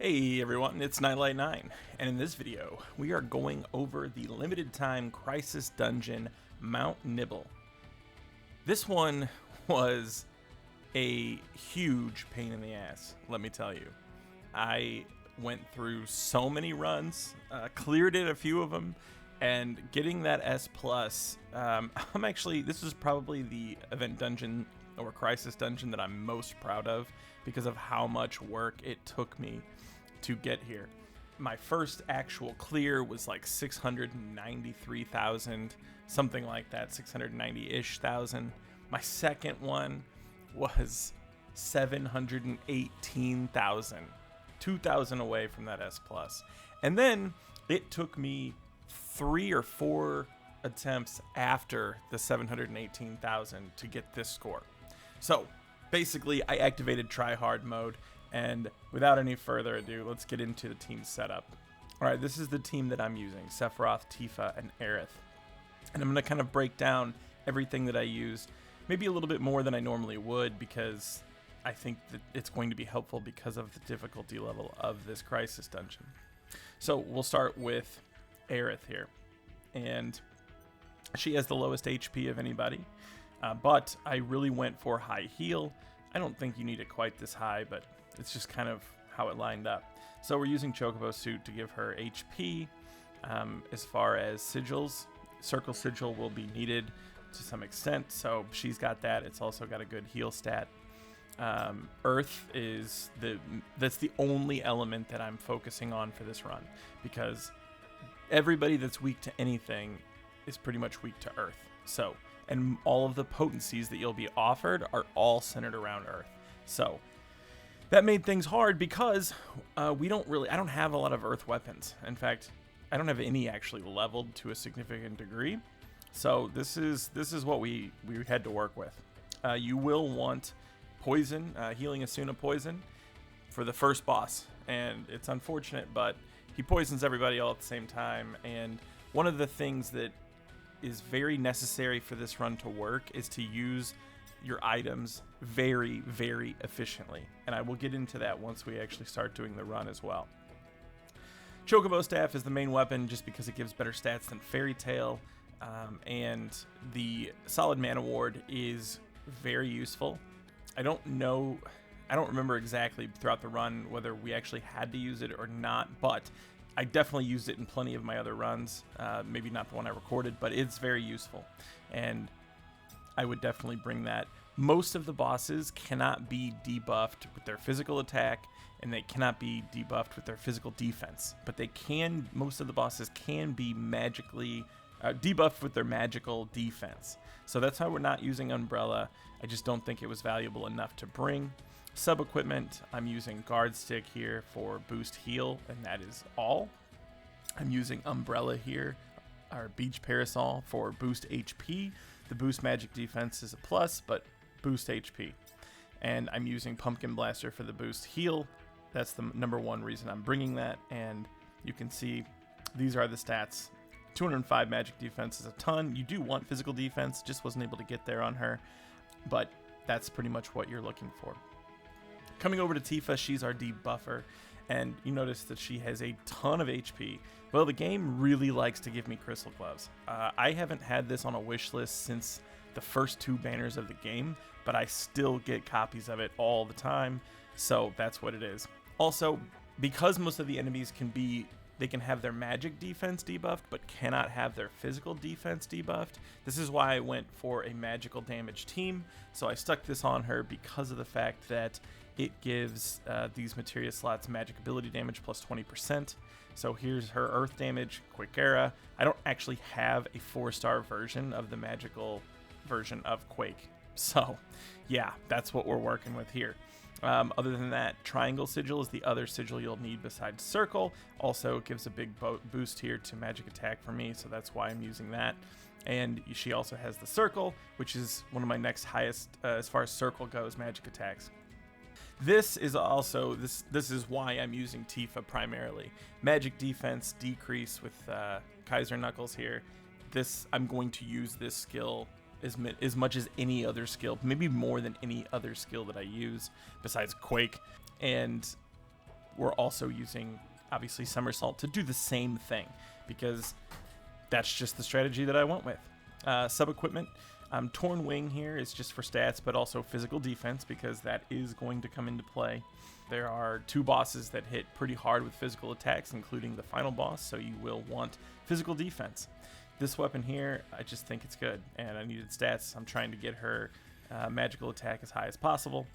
Hey everyone, it's Nightlight9, and in this video, we are going over the limited time crisis dungeon, Mount Nibel. This one was a huge pain in the ass, let me tell you. I went through so many runs, cleared it a few of them, and getting that S+, this is probably the event dungeon or crisis dungeon that I'm most proud of because of how much work it took me to get here. My first actual clear was like 693,000, something like that, 690-ish thousand. My second one was 718,000, 2,000 away from that S+. And then it took me 3 or 4 attempts after the 718,000 to get this score. So basically I activated try hard mode, and without any further ado, let's get into the team setup. All right, this is the team that I'm using: Sephiroth, Tifa, and Aerith. And I'm going to kind of break down everything that I use, maybe a little bit more than I normally would, because I think that it's going to be helpful because of the difficulty level of this crisis dungeon. So we'll start with Aerith here, and she has the lowest HP of anybody, but I really went for high heal. I don't think you need it quite this high, but it's just kind of how it lined up. So we're using Chocobo Suit to give her HP. As far as sigils, Circle Sigil will be needed to some extent, so she's got that. It's also got a good heal stat. Earth is that's the only element that I'm focusing on for this run, because everybody that's weak to anything is pretty much weak to Earth. So, and all of the potencies that you'll be offered are all centered around Earth. So that made things hard because I don't have a lot of Earth weapons. In fact, I don't have any actually leveled to a significant degree. So this is what we had to work with. You will want poison, healing Asuna poison for the first boss. And it's unfortunate, but he poisons everybody all at the same time. And one of the things that is very necessary for this run to work is to use your items very, very efficiently. And I will get into that once we actually start doing the run as well. Chocobo Staff is the main weapon just because it gives better stats than Fairy Tail. And the Solid Mana Ward is very useful. I don't remember exactly throughout the run whether we actually had to use it or not, but I definitely used it in plenty of my other runs. Maybe not the one I recorded, but it's very useful. And I would definitely bring that. Most of the bosses cannot be debuffed with their physical attack, and they cannot be debuffed with their physical defense. But they can, most of the bosses can be magically debuffed with their magical defense. So that's why we're not using Umbrella. I just don't think it was valuable enough to bring. Sub-equipment, I'm using Guard Stick here for boost heal, and that is all. I'm using Umbrella here, or Beach Parasol, for boost HP. The boost magic defense is a plus, but boost HP. And I'm using Pumpkin Blaster for the boost heal. That's the number one reason I'm bringing that, and you can see these are the stats. 205 magic defense is a ton. You do want physical defense, just wasn't able to get there on her, but that's pretty much what you're looking for. Coming over to Tifa, she's our debuffer, and you notice that she has a ton of HP. Well, the game really likes to give me Crystal Gloves. I haven't had this on a wish list since the first 2 banners of the game, but I still get copies of it all the time, so that's what it is. Also, because most of the enemies they can have their magic defense debuffed, but cannot have their physical defense debuffed. This is why I went for a magical damage team. So I stuck this on her because of the fact that it gives these materia slots magic ability damage plus 20%. So here's her earth damage, Quick Era. I don't actually have a 4-star version of the magical version of Quake. So yeah, that's what we're working with here. Other than that, Triangle Sigil is the other sigil you'll need besides Circle. Also, it gives a big boost here to magic attack for me, so that's why I'm using that. And she also has the Circle, which is one of my next highest, as far as Circle goes, magic attacks. This is also, this is why I'm using Tifa primarily. Magic defense decrease with Kaiser Knuckles here. I'm going to use this skill as much as any other skill, maybe more than any other skill that I use besides Quake. And we're also using, obviously, Somersault to do the same thing, because that's just the strategy that I went with. Sub-equipment, Torn Wing here is just for stats, but also physical defense, because that is going to come into play. There are 2 bosses that hit pretty hard with physical attacks, including the final boss, so you will want physical defense. This weapon here, I just think it's good, and I needed stats. I'm trying to get her magical attack as high as possible,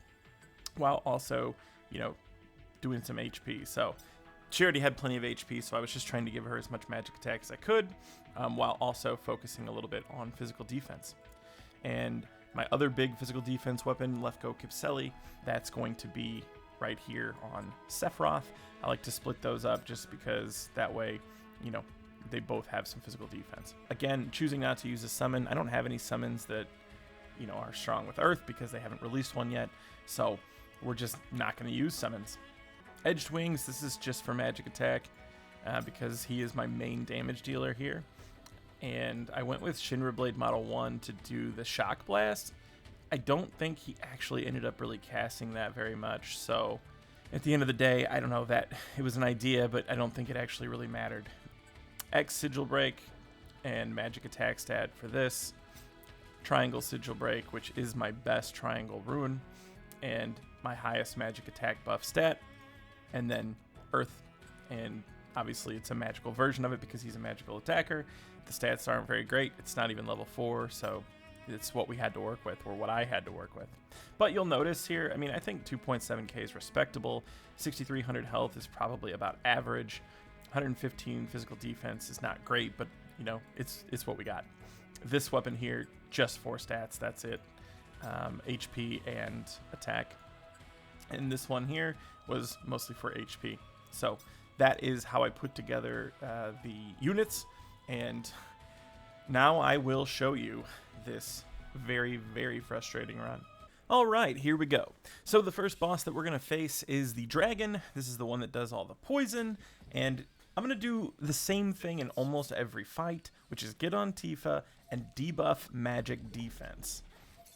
while also, doing some HP. So she already had plenty of HP, so I was just trying to give her as much magic attack as I could, while also focusing a little bit on physical defense. And my other big physical defense weapon, Left Go Kipseli, that's going to be right here on Sephiroth. I like to split those up just because that way, they both have some physical defense. Again, choosing not to use a summon. I don't have any summons that, are strong with Earth because they haven't released one yet. So we're just not going to use summons. Edged Wings, this is just for magic attack because he is my main damage dealer here. And I went with Shinra Blade Model 1 to do the Shock Blast. I don't think he actually ended up really casting that very much. So at the end of the day, I don't know, that it was an idea, but I don't think it actually really mattered. X Sigil Break and magic attack stat for this. Triangle Sigil Break, which is my best triangle rune, and my highest magic attack buff stat. And then Earth, and obviously it's a magical version of it because he's a magical attacker. The stats aren't very great. It's not even level 4, so it's what we had to work with, or what I had to work with. But you'll notice here, I think 2.7k is respectable. 6,300 health is probably about average. 115 physical defense is not great, but it's what we got. This weapon here, just 4 stats, that's it. HP and attack. And this one here was mostly for HP. So that is how I put together the units. And now I will show you this very, very frustrating run. All right, here we go. So the first boss that we're going to face is the dragon. This is the one that does all the poison. And I'm going to do the same thing in almost every fight, which is get on Tifa and debuff magic defense.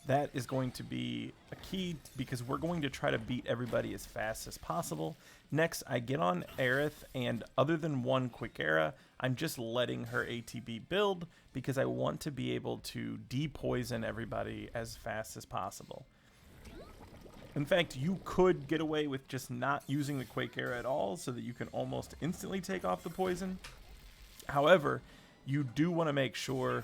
That is going to be a key because we're going to try to beat everybody as fast as possible. Next, I get on Aerith, and other than one quick era, I'm just letting her ATB build because I want to be able to de-poison everybody as fast as possible. In fact, you could get away with just not using the Quake Era at all so that you can almost instantly take off the poison. However, you do want to make sure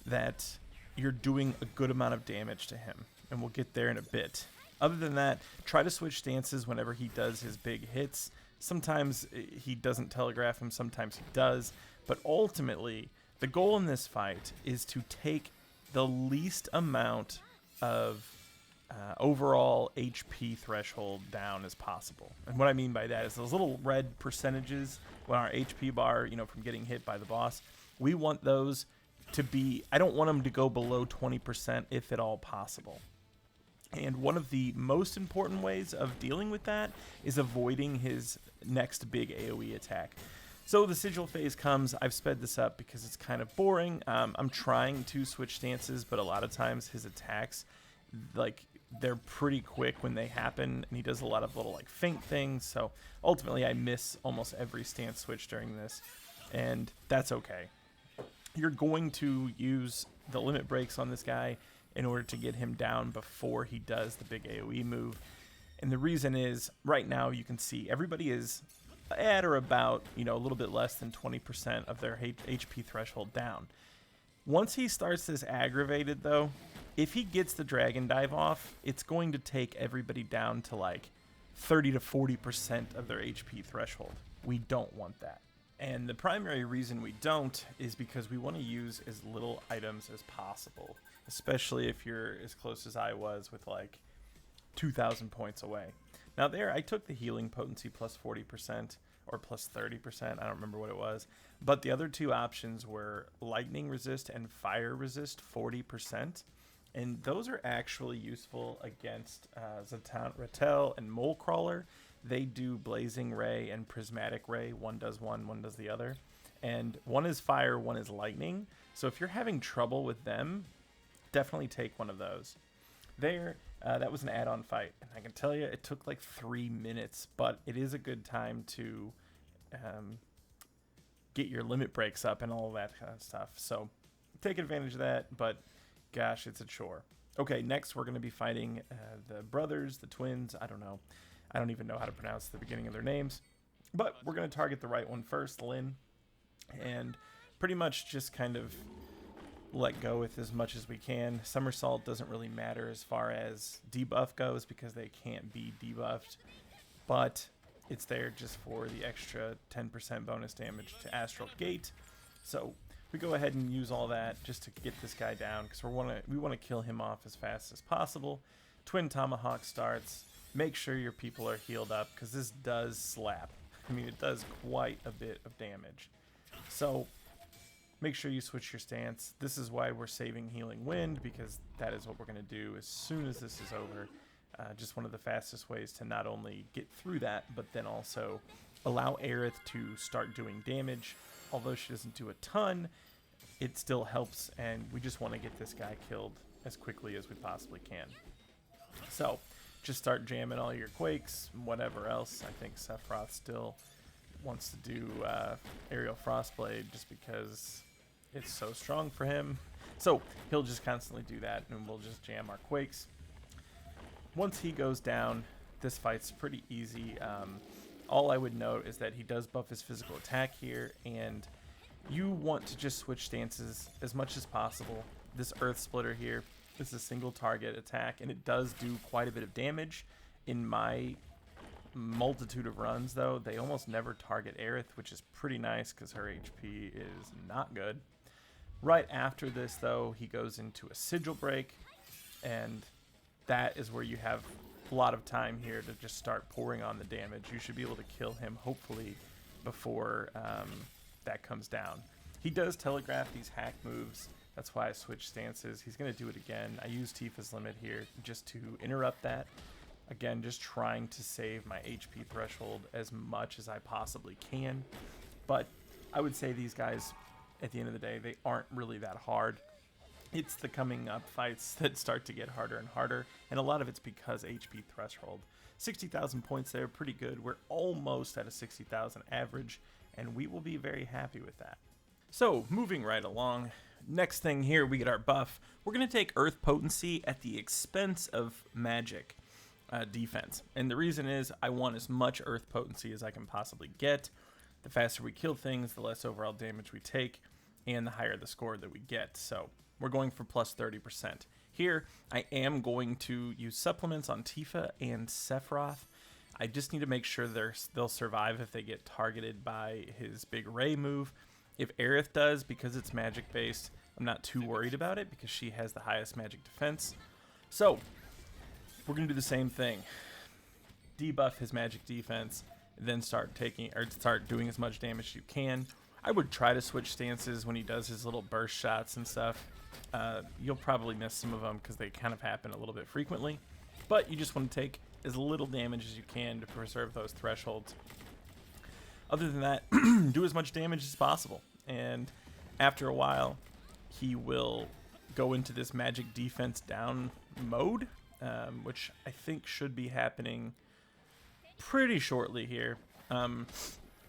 that you're doing a good amount of damage to him, and we'll get there in a bit. Other than that, try to switch stances whenever he does his big hits. Sometimes he doesn't telegraph him, sometimes he does, but ultimately, the goal in this fight is to take the least amount of overall HP threshold down as possible. And what I mean by that is those little red percentages on our HP bar, from getting hit by the boss, we want those to be, I don't want them to go below 20% if at all possible. And one of the most important ways of dealing with that is avoiding his next big AoE attack. So the sigil phase comes. I've sped this up because it's kind of boring. I'm trying to switch stances, but a lot of times his attacks, they're pretty quick when they happen, and he does a lot of little feint things. So ultimately I miss almost every stance switch during this, and that's okay. You're going to use the limit breaks on this guy in order to get him down before he does the big AoE move. And the reason is, right now you can see everybody is at or about, a little bit less than 20% of their HP threshold down. Once he starts this aggravated, though, if he gets the dragon dive off, it's going to take everybody down to 30 to 40% of their HP threshold. We don't want that. And the primary reason we don't is because we want to use as little items as possible, especially if you're as close as I was with 2,000 points away. Now there, I took the healing potency plus 40% or plus 30%, I don't remember what it was, but the other two options were lightning resist and fire resist 40%, and those are actually useful against Zatant Rattel and Mole Crawler. They do Blazing Ray and Prismatic Ray. One does one does the other. And one is fire, one is lightning. So if you're having trouble with them, definitely take one of those. There, That was an add-on fight, and I can tell you it took like 3 minutes, but it is a good time to get your limit breaks up and all of that kind of stuff. So take advantage of that, but gosh, it's a chore. Okay, next we're going to be fighting the brothers, the twins. I don't know. I don't even know how to pronounce the beginning of their names. But we're going to target the right one first, Lynn. And pretty much just kind of let go with as much as we can. Somersault doesn't really matter as far as debuff goes because they can't be debuffed. But it's there just for the extra 10% bonus damage to Astral Gate. So we go ahead and use all that just to get this guy down because we want to kill him off as fast as possible. Twin Tomahawk starts. Make sure your people are healed up because this does slap. I mean, it does quite a bit of damage. So make sure you switch your stance. This is why we're saving Healing Wind, because that is what we're going to do as soon as this is over. Just one of the fastest ways to not only get through that, but then also allow Aerith to start doing damage. Although she doesn't do a ton, it still helps, and we just want to get this guy killed as quickly as we possibly can. So just start jamming all your Quakes, whatever else. I think Sephiroth still wants to do Aerial Frostblade just because it's so strong for him. So he'll just constantly do that, and we'll just jam our Quakes. Once he goes down, this fight's pretty easy. All I would note is that he does buff his physical attack here, and you want to just switch stances as much as possible. This Earth Splitter here is a single target attack, and it does do quite a bit of damage. In my multitude of runs, though, they almost never target Aerith, which is pretty nice because her HP is not good. Right after this, though, he goes into a Sigil Break, and that is where you have a lot of time here to just start pouring on the damage. You should be able to kill him, hopefully, before that comes down. He does telegraph these hack moves. That's why I switched stances. He's going to do it again. I use Tifa's Limit here just to interrupt that. Again, just trying to save my HP threshold as much as I possibly can. But I would say these guys, at the end of the day, they aren't really that hard. It's the coming up fights that start to get harder and harder, and a lot of it's because HP threshold. 60,000 points there, pretty good. We're almost at a 60,000 average, and we will be very happy with that. So, moving right along, next thing here, we get our buff. We're going to take Earth Potency at the expense of Magic defense, and the reason is I want as much Earth Potency as I can possibly get. The faster we kill things, the less overall damage we take, and the higher the score that we get. So we're going for plus 30%. Here, I am going to use supplements on Tifa and Sephiroth. I just need to make sure they'll survive if they get targeted by his big Ray move. If Aerith does, because it's magic based, I'm not too worried about it because she has the highest magic defense. So we're going to do the same thing. Debuff his magic defense, then start doing as much damage as you can. I would try to switch stances when he does his little burst shots and stuff. You'll probably miss some of them because they kind of happen a little bit frequently. But you just want to take as little damage as you can to preserve those thresholds. Other than that, do as much damage as possible. And after a while, he will go into this magic defense down mode, which I think should be happening pretty shortly here.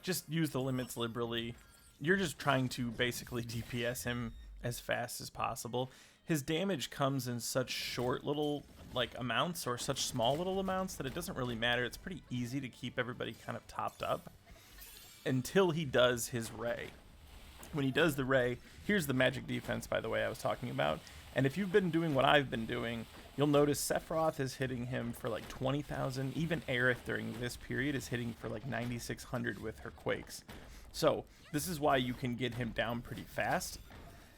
Just use the limits liberally. You're just trying to basically DPS him as fast as possible. His damage comes in such short little amounts, or such small little amounts, that it doesn't really matter. It's pretty easy to keep everybody kind of topped up until he does his Ray. When he does the Ray, here's the magic defense, by the way, I was talking about. And if you've been doing what I've been doing, you'll notice Sephiroth is hitting him for like 20,000. Even Aerith during this period is hitting for like 9,600 with her Quakes. So this is why you can get him down pretty fast.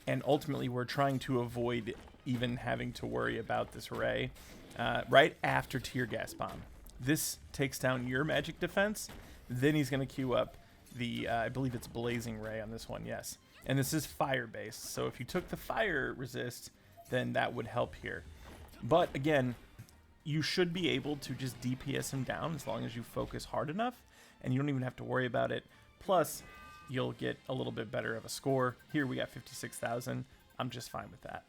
And ultimately, we're trying to avoid even having to worry about this Ray right after Tear Gas Bomb. This takes down your magic defense. Then he's going to queue up the, I believe it's Blazing Ray on this one, yes. And this is fire-based. So if you took the fire resist, then that would help here. But again, you should be able to just DPS him down as long as you focus hard enough, and you don't even have to worry about it. Plus, you'll get a little bit better of a score. Here we got 56,000. I'm just fine with that.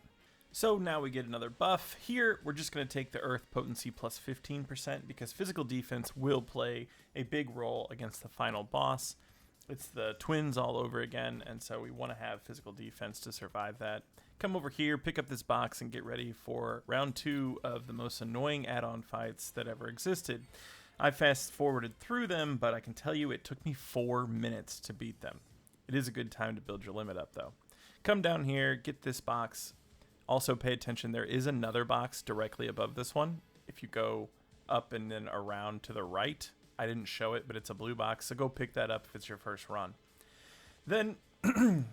So now we get another buff. Here, we're just going to take the Earth Potency plus 15% because physical defense will play a big role against the final boss. It's the twins all over again, and so we want to have physical defense to survive that. Come over here, pick up this box, and get ready for round 2 of the most annoying add-on fights that ever existed. I fast-forwarded through them, but I can tell you it took me 4 minutes to beat them. It is a good time to build your limit up, though. Come down here, get this box. Also pay attention, there is another box directly above this one. If you go up and then around to the right, I didn't show it, but it's a blue box, so go pick that up if it's your first run. Then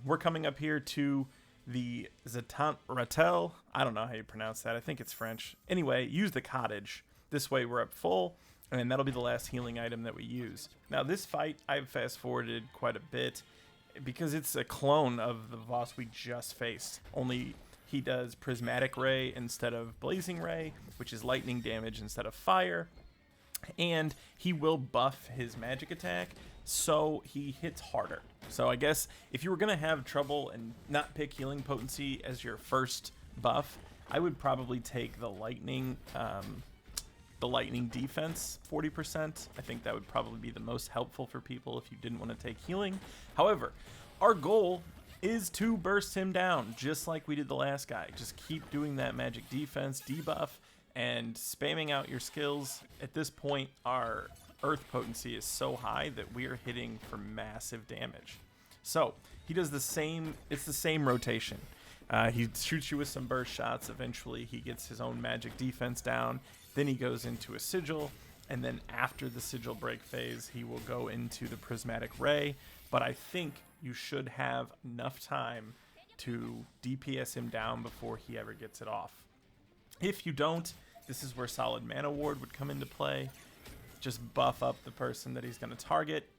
we're coming up here to the Zetant Ratel. I don't know how you pronounce that. I think it's French. Anyway, use the cottage. This way we're up full, and that'll be the last healing item that we use. Now this fight, I've fast-forwarded quite a bit because it's a clone of the boss we just faced, only he does Prismatic Ray instead of Blazing Ray, which is lightning damage instead of fire. And he will buff his magic attack, so he hits harder. So I guess if you were going to have trouble and not pick Healing Potency as your first buff, I would probably take the lightning defense 40%. I think that would probably be the most helpful for people if you didn't want to take healing. However, our goal is to burst him down, just like we did the last guy. Just keep doing that magic defense, debuff, and spamming out your skills. At this point, our Earth Potency is so high that we are hitting for massive damage. So, he does the same, it's the same rotation. He shoots you with some burst shots, eventually he gets his own magic defense down, then he goes into a sigil, and then after the sigil break phase, he will go into the Prismatic Ray, but I think you should have enough time to DPS him down before he ever gets it off. If you don't, this is where Solid Mana Ward would come into play. Just buff up the person that he's going to target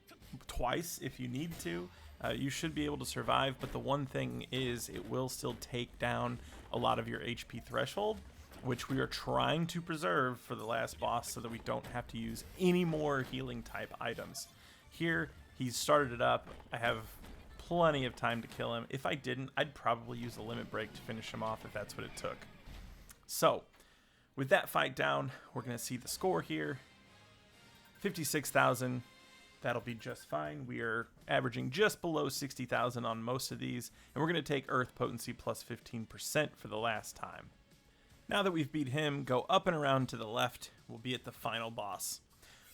twice if you need to. You should be able to survive, but the one thing is it will still take down a lot of your HP threshold, which we are trying to preserve for the last boss so that we don't have to use any more healing type items. Here, he's started it up. I have plenty of time to kill him. If I didn't, I'd probably use a limit break to finish him off if that's what it took. So, with that fight down, we're going to see the score here. 56,000. That'll be just fine. We are averaging just below 60,000 on most of these, and we're going to take Earth Potency plus 15% for the last time. Now that we've beat him, go up and around to the left. We'll be at the final boss.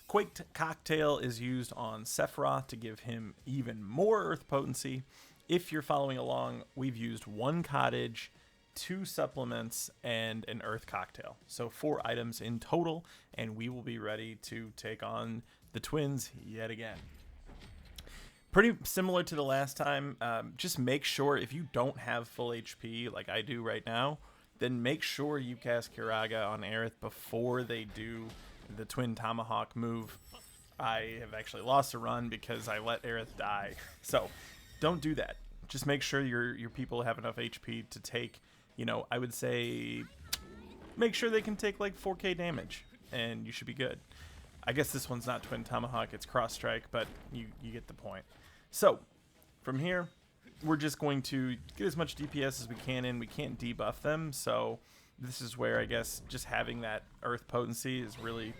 Quaked Cocktail is used on Sephiroth to give him even more Earth Potency. If you're following along, we've used 1 cottage, 2 supplements, and an Earth Cocktail. So 4 items in total, and we will be ready to take on the twins yet again. Pretty similar to the last time. Just make sure if you don't have full HP like I do right now, then make sure you cast Kiraga on Aerith before they do the Twin Tomahawk move. I have actually lost a run because I let Aerith die. So don't do that. Just make sure your people have enough HP to take, I would say make sure they can take like 4k damage and you should be good. I guess this one's not Twin Tomahawk, it's Cross Strike, but you get the point. So from here, we're just going to get as much DPS as we can in. We can't debuff them, so this is where I guess just having that Earth Potency is really,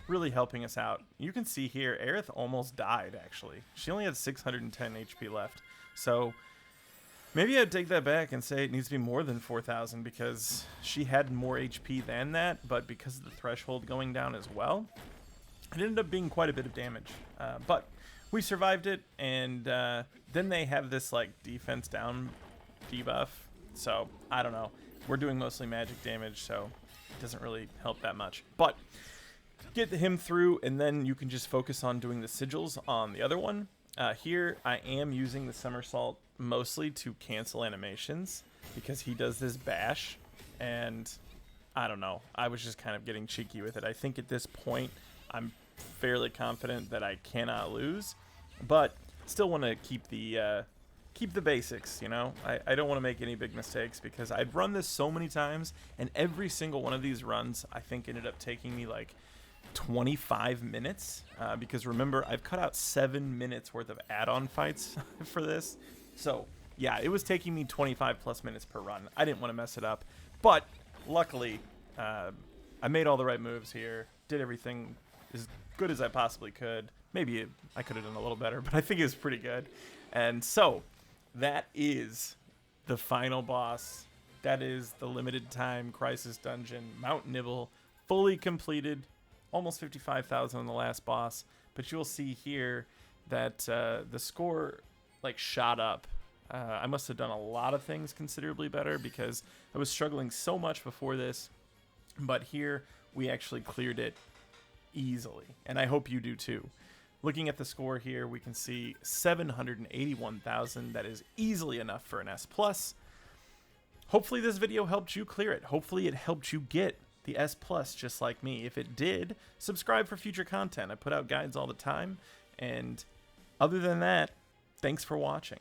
really helping us out. You can see here, Aerith almost died, actually. She only had 610 HP left. So maybe I'd take that back and say it needs to be more than 4,000 because she had more HP than that, but because of the threshold going down as well, it ended up being quite a bit of damage. But we survived it, and then they have this like defense down debuff. So I don't know. We're doing mostly magic damage, so it doesn't really help that much. But get him through, and then you can just focus on doing the sigils on the other one. Here, I am using the somersault mostly to cancel animations because he does this bash, and I don't know. I was just kind of getting cheeky with it. I think at this point, I'm fairly confident that I cannot lose, but still want to keep the basics, I don't want to make any big mistakes because I've run this so many times, and every single one of these runs I think ended up taking me like 25 minutes because remember, I've cut out 7 minutes worth of add-on fights for this. So yeah, it was taking me 25 plus minutes per run. I didn't want to mess it up, But luckily, I made all the right moves here. Did everything as good as I possibly could. Maybe I could have done a little better, but I think it was pretty good. And so that is the final boss. That is the limited time Crisis Dungeon, Mount Nibel, fully completed. Almost 55,000 on the last boss. But you'll see here that the score like shot up. I must have done a lot of things considerably better because I was struggling so much before this. But here we actually cleared it easily, and I hope you do too. Looking at the score here, we can see 781,000. That is easily enough for an S+. Hopefully this video helped you clear it. Hopefully it helped you get the S+ just like me. If it did, subscribe for future content. I put out guides all the time, and other than that, thanks for watching.